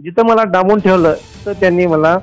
जिथं मला डांबून ठेवलं तर त्यांनी मला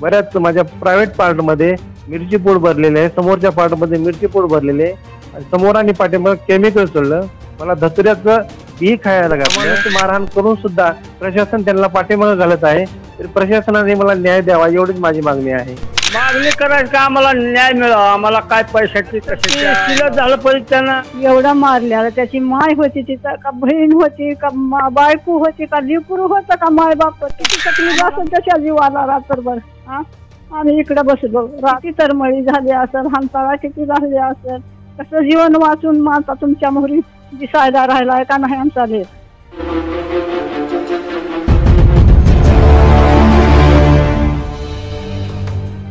बऱ्याच माझ्या प्रायव्हेट पार्टमध्ये मिरची पूड भरलेली आहे, समोरच्या पार्टमध्ये मिरची पूड भरलेली आहे आणि समोर आणि पाठीमागे केमिकल सोडलं. मला धतुऱ्याचं बी खायला घातलं. मारहाण करून सुद्धा प्रशासन त्यांना पाठीमागे घालत आहे. तर प्रशासनाने मला न्याय द्यावा एवढीच माझी मागणी आहे. मागणी करायचं का आम्हाला न्याय मिळावा. आम्हाला काय पैशाची कशाची झालं पाहिजे. त्यांना एवढा मारल्याला त्याची माय होती तिचा का बहीण होती का बायको होती का लिपुरू होतं का माय बाप किती तकलीफ असेल त्याच्या जीवाला रात्रभर. आम्ही इकडे बसलो रात्री तरमळी झाली असेल हांतळा किती झाले असेल. कसं जीवन वाचून माता तुमच्या मोहरी दिसायला राहिलाय का नाही आमचा लेख.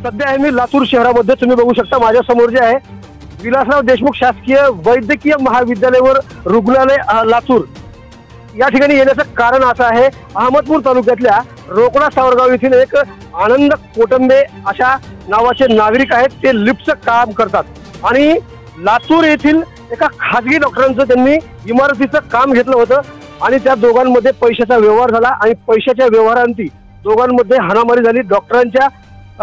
सध्या आहे मी लातूर शहरामध्ये. तुम्ही बघू शकता माझ्या समोर जे आहे विलासराव देशमुख शासकीय वैद्यकीय महाविद्यालय रुग्णालय लातूर. या ठिकाणी येण्याचं कारण असं आहे, अहमदपूर तालुक्यातल्या रोकडा सावरगाव येथील एक आनंद कोटंबे अशा नावाचे नागरिक आहेत. ते लिफ्टचं काम करतात आणि लातूर येथील एका खाजगी डॉक्टरांचं त्यांनी इमारतीचं काम घेतलं होतं आणि त्या दोघांमध्ये पैशाचा व्यवहार झाला आणि पैशाच्या व्यवहारांती दोघांमध्ये हाणामारी झाली. डॉक्टरांच्या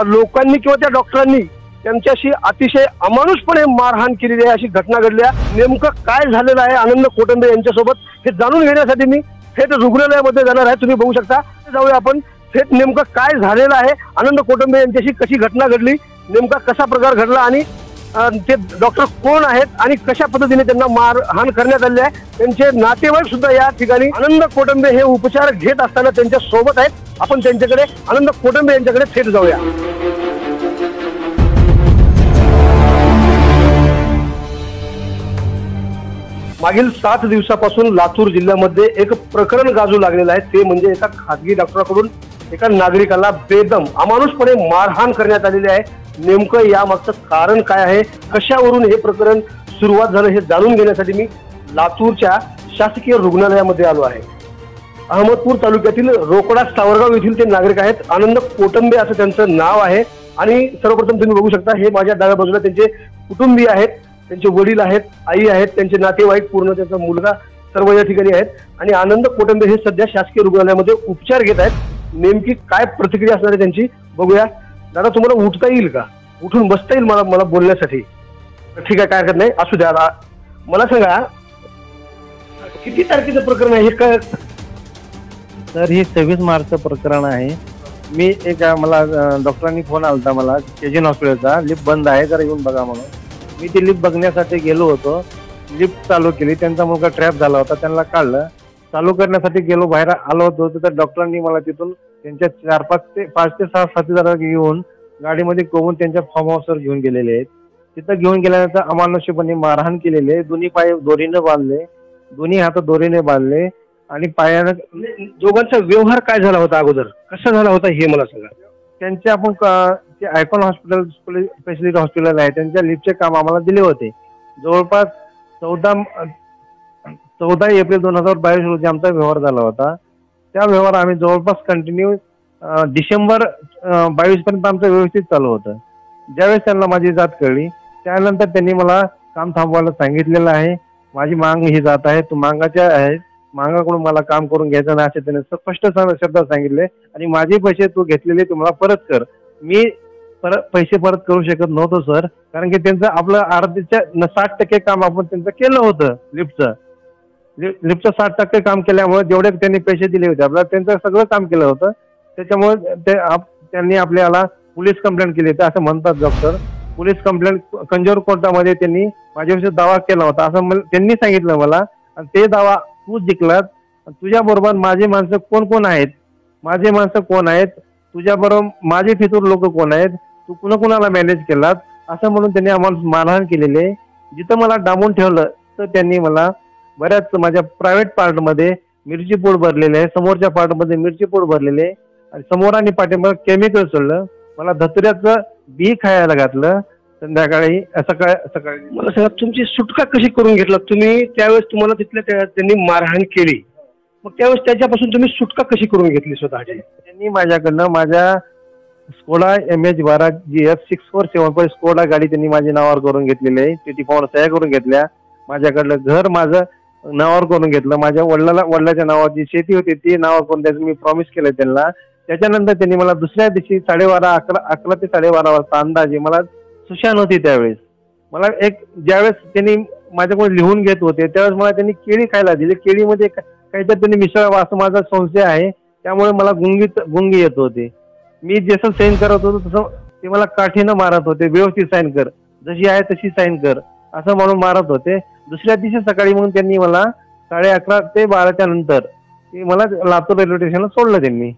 लोकांनी किंवा त्या डॉक्टरांनी त्यांच्याशी अतिशय अमानुषपणे मारहाण केलेली आहे अशी घटना घडली आहे. नेमकं काय झालेलं आहे आनंद कोटंबे यांच्यासोबत हे जाणून घेण्यासाठी मी थेट रुग्णालयामध्ये जाणार आहे. तुम्ही बघू शकता. जाऊया आपण थेट नेमकं काय झालेलं आहे, आनंद कोटंबे यांच्याशी कशी घटना घडली, नेमका कसा प्रकार घडला आणि ते डॉक्टर कोण आहेत आणि कशा पद्धतीने त्यांना मारहाण करण्यात आली आहे. त्यांचे नातेवाईक सुद्धा या ठिकाणी आनंद कोटंबे हे उपचार घेत असताना त्यांच्या सोबत आहेत. आपण त्यांच्याकडे आनंद कोटंबे यांच्याकडे थेट जाऊया. मागील 7 दिवसापासून लातूर जिल्ह्यामध्ये एक प्रकरण गाजू लागलेलं आहे. ते म्हणजे एका खासगी डॉक्टराकडून एका नागरिकाला बेदम अमानुषपणे मारहाण करण्यात आलेली आहे. नेमकं यामागचं कारण काय आहे, कशावरून हे प्रकरण सुरुवात झालं हे जाणून घेण्यासाठी मी लातूरच्या शासकीय रुग्णालयामध्ये आलो आहे. अहमदपूर तालुक्यातील रोकडा सावरगाव येथील ते नागरिक आहेत. आनंद कोटंबे असं त्यांचं नाव आहे आणि सर्वप्रथम तुम्ही बघू शकता हे माझ्या डाव्या बाजूला त्यांचे कुटुंबीय आहेत, त्यांचे वडील आहेत, आई आहेत, त्यांचे नातेवाईक पूर्ण त्यांचा मुलगा सर्व या ठिकाणी आहेत आणि आनंद कोटंबे हे सध्या शासकीय रुग्णालयामध्ये उपचार घेत आहेत. नेमकी काय प्रतिक्रिया असणार आहे त्यांची बघूया. दादा तुम्हाला उठता येईल का, उठून बसता येईल मला बोलण्यासाठी? ठीक आहे, काय हरकत नाही, असू द्या. मला सांगा किती तारखेचं प्रकरण आहे हे काय? तर हे 26 मार्चचं प्रकरण आहे. मी मला डॉक्टरांनी फोन आला होता मला केजीएन हॉस्पिटलचा, लिफ्ट बंद आहे जरा येऊन बघा म्हणून. मी ती लिफ्ट बघण्यासाठी गेलो होतो. लिफ्ट चालू केली, त्यांचा मुलगा ट्रॅप झाला होता, त्यांना काढलं. चालू करण्यासाठी गेलो, बाहेर आलो होतो तर डॉक्टरांनी मला तिथून त्यांच्या 5 ते 6 साथीदार घेऊन गाडीमध्ये कोवून त्यांच्या फार्म हाऊसवर घेऊन गेलेले आहेत. तिथं घेऊन गेल्यानंतर अमानुषपणे मारहाण केलेले आहे. दोन्ही पाय दोरीने बांधले, दोन्ही हात दोरीने बांधले आणि पायानं. दोघांचा व्यवहार काय झाला होता अगोदर, कसा झाला होता हे मला सांगा. त्यांचे आपण ते आयकॉन हॉस्पिटल स्पेशलिस्ट हॉस्पिटल आहे, त्यांच्या लिफ्टचे काम आम्हाला दिले होते. जवळपास 14 एप्रिल 2022 रोजी आमचा व्यवहार झाला होता. त्या व्यवहार आम्ही जवळपास कंटिन्यू डिसेंबर 22 पर्यंत आमचं व्यवस्थित चालू होतं. ज्यावेळेस त्यांना माझी जात कळली त्यानंतर त्यांनी मला काम थांबवायला सांगितलेलं आहे. माझी मांग ही जात आहे, तू मांगाच्या आहेत, मांगाकडून मला काम करून घ्यायचं नाही असे त्यांनी स्पष्ट शब्दात सांगितले आणि माझे पैसे तू घेतलेले तुम्हाला परत कर. मी पैसे परत करू शकत नव्हतो सर, कारण की त्यांचं आपलं अर्ध्याच्या 60% काम आपण त्यांचं केलं होतं. लिफ्टचं 60% काम केल्यामुळे जेवढे त्यांनी पैसे दिले होते आपल्याला त्यांचं सगळं काम केलं होतं. त्याच्यामुळे त्यांनी आपल्याला पोलीस कंप्लेंट केली होती असं म्हणतात डॉक्टर. पोलीस कंप्लेंट कंजोर कोर्टामध्ये त्यांनी माझ्याविषयी दावा केला होता असं त्यांनी सांगितलं मला. आणि ते दावा तू जिंकलात. तुझ्याबरोबर माझे माणसं कोण कोण आहेत, माझे माणसं कोण आहेत, तुझ्याबरोबर माझे फितूर लोक कोण आहेत, तू कुणाला मॅनेज केलात असं म्हणून त्यांनी आम्हाला मारहाण केलेली आहे. जिथं मला डांबून ठेवलं तर त्यांनी मला बऱ्याच माझ्या प्रायव्हेट पार्टमध्ये मिरची पूड भरलेली आहे, समोरच्या पार्टमध्ये मिरची पूड भरलेली आहे आणि समोर आणि पाठीमागे केमिकल सोडलं. मला धतुऱ्याचं बी खायला घातलं. संध्याकाळी सकाळी मला सांगा तुमची सुटका कशी करून घेतला तुम्ही? त्यावेळेस तुम्हाला तिथल्या त्यांनी मारहाण केली, मग त्यावेळेस त्याच्यापासून तुम्ही सुटका कशी करून घेतली स्वतःची? त्यांनी माझ्याकडनं माझ्या स्कोडा MH12 GF 6475 स्कोडा गाडी त्यांनी माझ्या नावावर करून घेतलेली आहे. टीटी फॉर्म सह्या करून घेतल्या. माझ्याकडलं घर माझं नावावर करून घेतलं. माझ्या वडिलाच्या नावाची शेती होती ती नावावर करून द्यायचं मी प्रॉमिस केलं त्यांना. त्याच्यानंतर त्यांनी मला दुसऱ्या दिवशी 11:30 ते 12:30 वाजता अंदाजे मला सुशान होती त्यावेळेस. मला ज्यावेळेस त्यांनी माझ्याकडून लिहून घेत होते त्यावेळेस मला त्यांनी केळी खायला दिली. केळीमध्ये काहीतरी त्यांनी मिसळावं असं माझा संशय आहे. त्यामुळे मला गुंगी येत होते. मी जसं साईन करत होतो तसं ते मला काठीनं मारत होते. व्यवस्थित साईन कर, जशी आहे तशी साईन कर असं म्हणून मारत होते. दुसऱ्या दिवशी सकाळी मग त्यांनी मला 11:30 ते 12च्या नंतर मला लातूर रेल्वे स्टेशनला सोडलं. त्यांनी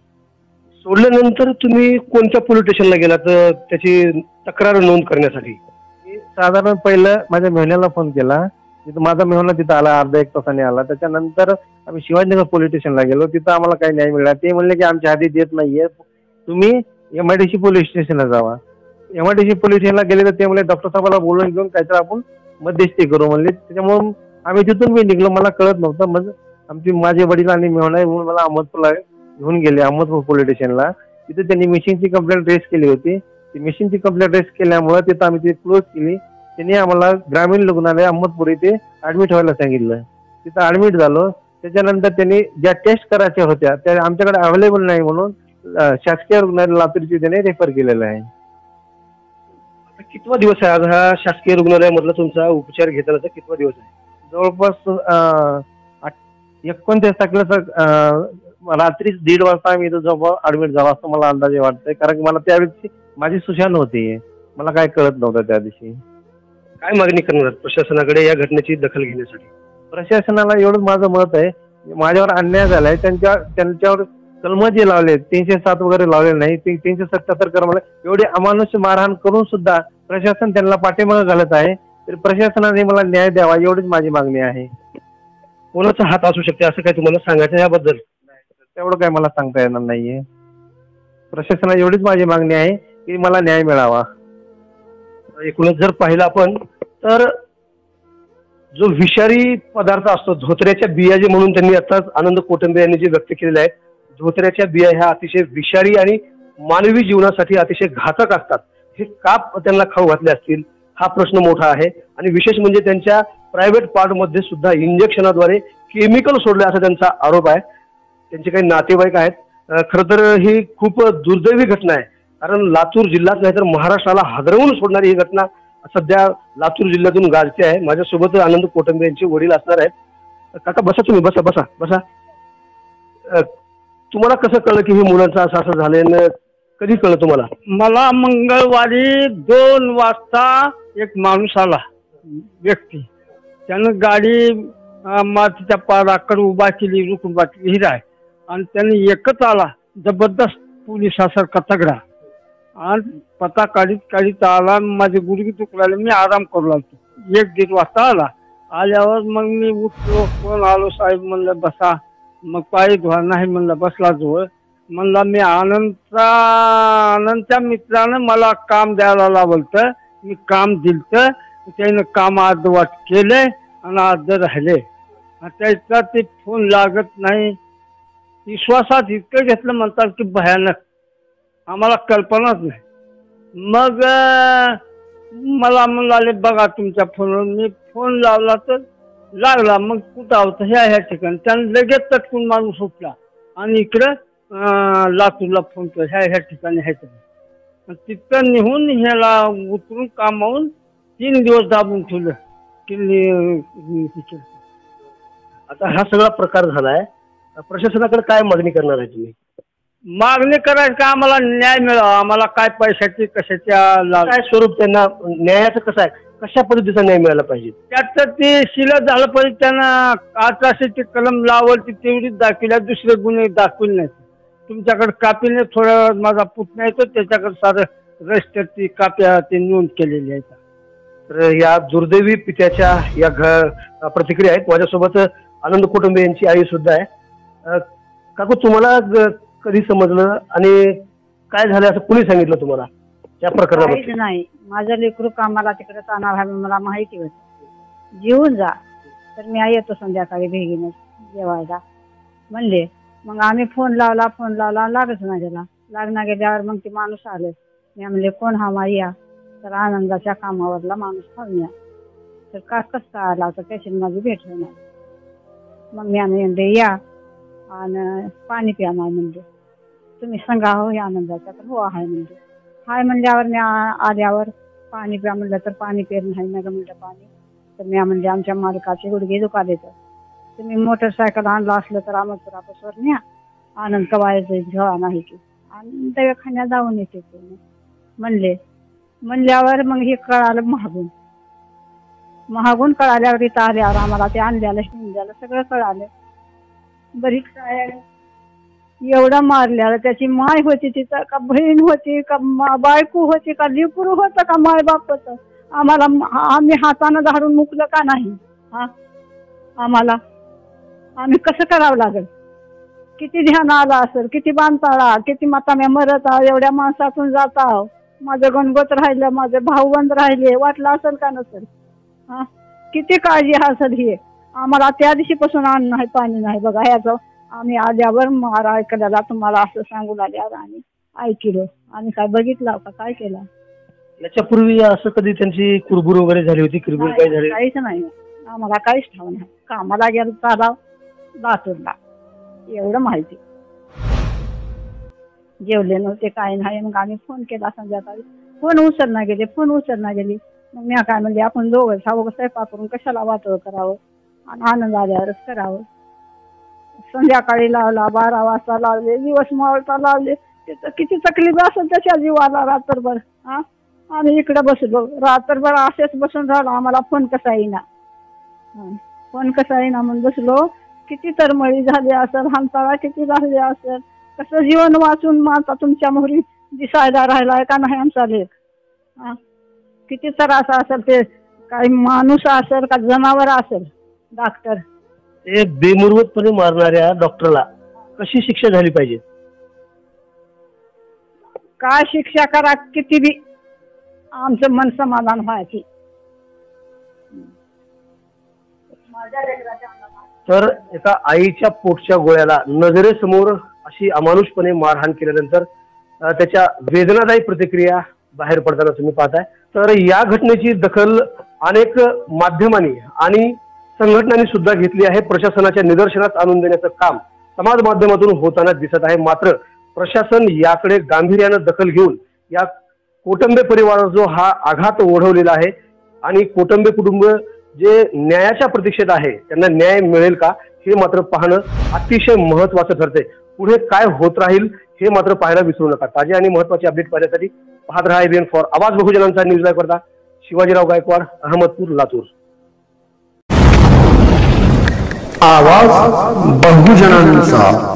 सोडल्यानंतर तुम्ही कोणत्या पोलीस स्टेशनला गेलात त्याची तक्रार नोंद करण्यासाठी? मी साधारण पहिलं माझ्या मेहण्याला फोन केला. तिथं माझा मेहना तिथं आला, अर्धा 1 तासाने आला. त्याच्यानंतर आम्ही शिवाजीनगर पोलीस स्टेशनला गेलो. तिथं आम्हाला काही न्याय मिळाला. ते म्हणले की आमच्या हाती देत नाहीये, तुम्ही MIDC पोलीस स्टेशनला जावा. MIDC पोलीस स्टेशनला गेले तर ते म्हणले डॉक्टर साहेबाला बोलून घेऊन काहीतरी आपण मध्यस्थी करू म्हणले. त्याच्यामुळे आम्ही तिथून मी निघलो. मला कळत नव्हतं. मग माझे वडील आणि मेहना म्हणून मला अहमदपूरला घेऊन गेले, अहमदपूर पोलीस स्टेशनला. तिथे त्यांनी मिसिंगची कंप्लेंट रेज केली होती. ती मिसिंगची कंप्लेंट रेज केल्यामुळे तिथं आम्ही ती क्लोज केली. त्यांनी आम्हाला ग्रामीण रुग्णालय अहमदपूर इथे ऍडमिट व्हायला सांगितलं. तिथं ऍडमिट झालो. त्याच्यानंतर त्यांनी ज्या टेस्ट करायच्या होत्या त्या आमच्याकडे अवेलेबल नाही म्हणून शासकीय रुग्णालय लातूरची त्याने रेफर केलेलं आहे. कितवा दिवस आहे आज हा शासकीय रुग्णालयामधला तुमचा उपचार घेतानाचा कितवा दिवस आहे? जवळपास 29 तारखेला रात्री 1:30 वाजता मी इथं जवळ ऍडमिट झालो असं मला अंदाजे वाटतंय. कारण की मला त्यावेळी माझी सुशान होती. मला काय कळत नव्हतं त्या दिवशी. काय मागणी करणार प्रशासनाकडे या घटनेची दखल घेण्यासाठी? प्रशासनाला एवढंच माझं मत आहे, माझ्यावर अन्याय झालाय. त्यांच्यावर कलम जे लावले 307 वगैरे लावले नाही, 377 कलम एवढे अमानुष मारहाण करून सुद्धा प्रशासन त्यांना पाठीमागे घालत आहे. तर प्रशासनाने मला न्याय द्यावा एवढीच माझी मागणी आहे. कोणाचा हात असू शकते असं काय तुम्हाला सांगायचं याबद्दल? तेवढं काय मला सांगता येणार नाहीये. प्रशासनाला एवढीच माझी मागणी आहे की मला न्याय मिळावा. एकूणच जर पाहिलं आपण तर जो विषारी पदार्थ असतो धोत्र्याच्या बिया जे म्हणून त्यांनी आताच आनंद कोटंबे यांनी जे व्यक्त केलेले आहेत, धोत्र्याच्या बिया ह्या अतिशय विषारी आणि मानवी जीवनासाठी अतिशय घातक असतात. हे का त्यांना खाऊ घातले असतील हा प्रश्न मोठा आहे. आणि विशेष म्हणजे त्यांच्या प्रायव्हेट पार्टमध्ये सुद्धा इंजेक्शनाद्वारे केमिकल सोडले असा त्यांचा आरोप आहे. त्यांचे काही नातेवाईक आहेत. खरं तर ही खूप दुर्दैवी घटना आहे. कारण लातूर जिल्ह्यात नाही तर महाराष्ट्राला हादरवून सोडणारी ही घटना सध्या लातूर जिल्ह्यातून गाजते आहे. माझ्यासोबत आनंद कोटंबे यांचे वडील असणार आहेत. काका बसा, तुम्ही बसा बसा बसा. तुम्हाला कसं कळलं की हे मुलांचं असं असं झालंय? कधी कळलं तुम्हाला? मला मंगळवारी 2 वाजता एक माणूस आला, व्यक्ती. त्यानं गाडी मातीच्या पाराकडे उभा केली, रुकूबाची विहीर आहे. आणि त्याने एकच आला जबरदस्त पोलिसासारखा तगडा आणि पता काढीत आला. माझे गुडघे दुखले, मी आराम करू लागतो. 1-1:30 वाजता आला. आल्यावर मग मी उठलो, कोण आलो साहेब म्हणलं बसा. मग पायी धुवा नाही म्हणलं, बसला जवळ. म्हणला मी आनंदच्या मित्रानं मला काम द्यायला लावलं, मी काम दिलं. त्यानं काम अर्धवट केले आणि अर्ध राहिले. त्याचा ते फोन लागत नाही. विश्वासात इतकं घेतलं म्हणतात की भयानक, आम्हाला कल्पनाच नाही. मग मला म्हणाले बघा तुमच्या फोनवर. मी फोन लावला तर लागला. मग कुठं होतं? ह्या ठिकाणी. त्यानं लगेच तटकून माणूस उठला आणि इकडं लातूरला फोन केला, ह्या ठिकाणी आहे. तिथं निघून ह्याला उतरून कामावून 3 दिवस दाबून ठेवलं की. आता हा सगळा प्रकार झालाय, प्रशासनाकडे काय मागणी करणार आहे तुम्ही? मागणी करायची का आम्हाला न्याय मिळावा. आम्हाला काय पैशाची कशाच्या काय स्वरूप त्यांना न्यायाचं कसं आहे, कशा पद्धतीचा न्याय मिळाला पाहिजे? त्यात ते शिलं झालं पाहिजे. त्यानं 1800 कलम लावल ती तेवढीच दाखविल्या, दुसरे गुन्हे दाखविले नाहीत. तुमच्याकडे कापीने थोडं माझा पुतण्या येतो त्याच्याकडे सारं रजिस्टर ती काप्या ते नोंद केलेली आहेत. तर या दुर्दैवी पित्याच्या या प्रतिक्रिया आहेत. माझ्यासोबत आनंद कोटंबे यांची आई सुद्धा आहे. काकू तुम्हाला कधी समजलं आणि काय झालं असं कुणी सांगितलं तुम्हाला या प्रकरणाबद्दल? नाही, माझं लेकरू कामाला तिकडे जाणार आहे मला माहिती होती. जेवून जा तर मी येतो संध्याकाळी भेगीने जेवायला म्हणले. मग आम्ही फोन लावला लागत ना त्याला. लागणार गेल्यावर मग ते माणूस आले. मी म्हणले कोण हा मारिया? तर आनंदाच्या कामावरला माणूस पाहून या. तर कसं काय आला तर पेशंट माझी भेट होणार. मग मी म्हणले या आणि पाणी प्या नाही म्हणले. तुम्ही सांगा हो या आनंदाचा. तर हो आहे म्हणले. हाय म्हणल्यावर मी आल्यावर पाणी प्या म्हणलं तर पाणी पेर नाही ना ग म्हणलं पाणी. तर मी म्हणले आमच्या मालकाचे गुडघे दुखाले तर तुम्ही मोटरसायकल आणलं असलं तर अमरपुरापासून न्या. आनंद कवायचं झोळा नाही की आणि दवाखान्यात जाऊन येते म्हणले. म्हणल्यावर मग हे कळालं महागून कळाल्यावर इथं आल्यावर आम्हाला ते आणल्याला शिंद्याला सगळं कळालं. बरीच काय एवढं मारल्याला त्याची माय होती तिथं का बहीण होती का बायको होती का लिपुरू होतं का माय बाप होतं. आम्हाला आम्ही हातानं धाडून मुकलं का नाही. हा आम्हाला आम्ही कसं करावं लागेल. किती ध्यान आलं असेल किती बांधताळा किती माता मरत आहो एवढ्या माणसातून जात आहो. माझं गणगोत राहिलं माझे भाऊबंद राहिले वाटलं असेल का नसेल. हा किती काळजी असेल ही. आम्हाला त्या दिवशीपासून अन्न नाही पाणी नाही बघा. ह्याचं आम्ही आल्यावर मारा ऐकल्याला तुम्हाला असं सांगून आल्यावर आम्ही ऐकलं. आम्ही काय बघितलं का काय केलं. याच्यापूर्वी असं कधी त्यांची कुरबुर वगैरे झाली होती किरबुर काय झाली काहीच नाही. आम्हाला काहीच ठाव नाही. कामाला गेलं चालाव लातूरला एवढं माहिती. जेवले नव्हते काय नाही. मग आम्ही फोन केला संध्याकाळी. फोन उचलना गेली. मग मी काय म्हणजे आपण दोघं सावं स्वयंपाक करून कशाला वाटोळ करावं आणि आनंद आल्यावरच करावं. संध्याकाळी लावला 12 वाजता लावले दिवस मावळता लावले. त्याचं किती तकलीफ असेल त्याच्या जीवाला रात्रभर. हा आम्ही इकडे बसलो रात्रभर असेच बसून राहिलो. आम्हाला फोन कसा येईना म्हणून बसलो. किती तरमळी झाली असेल हांतळा किती झाले असेल. कसं जीवन वाचून माता तुमच्या मोहरी दिसायला राहिलाय का नाही आमचा लेख. हा किती त्रास असेल. ते काही माणूस असेल का जनावर असेल. डॉक्टर ते बेमुरवतपणे मारणाऱ्या डॉक्टरला कशी शिक्षा झाली पाहिजे. काय शिक्षा करा किती बी आमचं मन समाधान व्हायची. तर एका आईच्या पोटच्या गोळ्याला नजरेसमोर अशी अमानुषपणे मारहाण केल्यानंतर त्याच्या वेदनादायी प्रतिक्रिया बाहेर पडताना तुम्ही पाहताय. तर या घटनेची दखल अनेक माध्यमांनी आणि संघटनांनी सुद्धा घेतली आहे. प्रशासनाच्या निदर्शनास आणून देण्याचं काम समाज माध्यमातून होताना दिसत आहे. मात्र प्रशासन याकडे गांभीर्यानं दखल घेऊन या कोटंबे परिवारावर जो हा आघात ओढवलेला आहे आणि कोटंबे कुटुंब जे न्यायाच्या प्रतीक्षेत आहे त्यांना न्याय मिळेल का हे मात्र पाहणं अतिशय महत्वाचं ठरते. पुढे काय होत राहील हे मात्र पाहायला विसरू नका. ताजे आणि महत्वाचे अपडेट पाहण्यासाठी पाहत रहा ABN फॉर आवाज बहुजनांचा न्यूज लाईव्ह करता शिवाजीराव गायकवाड, अहमदपूर, लातूर. आवाज बहुजनांचा.